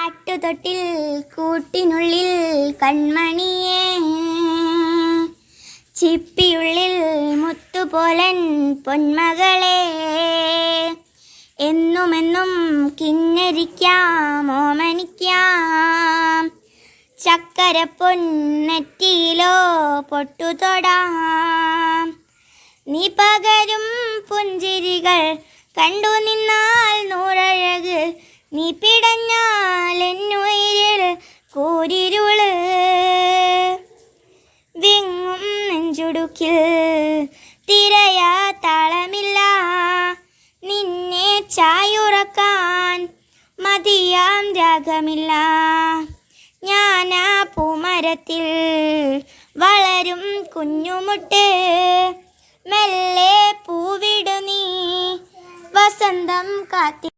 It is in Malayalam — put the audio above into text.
ആട്ടുതൊട്ടിൽ കൂട്ടിനുള്ളിൽ കൺമണിയേ, ചിപ്പിയുള്ളിൽ മുത്തുപോലൻ പൊന്മകളെ, എന്നുമെന്നും കിന്നരിക്കാം ഓമനിക്കാം, ചക്കരപ്പൊന്നെറ്റിയിലോ പൊട്ടുതൊടാം. നീ പകരും പുഞ്ചിരികൾ കണ്ടു നിന്നാൽ നൂറഴക്, നീ പിടഞ്ഞാൽ എന്നുയിരിൽ കൂരിരുള്. വിങ്ങും നെഞ്ചുടുക്കിൽ തിരയാ താളമില്ല, നിന്നെ ചായുറക്കാൻ മതിയാം രാഗമില്ല. ഞാനാ പൂമരത്തിൽ വളരും കുഞ്ഞുമുട്ട്, മെല്ലെ പൂവിടു നീ വസന്തം കാത്തി.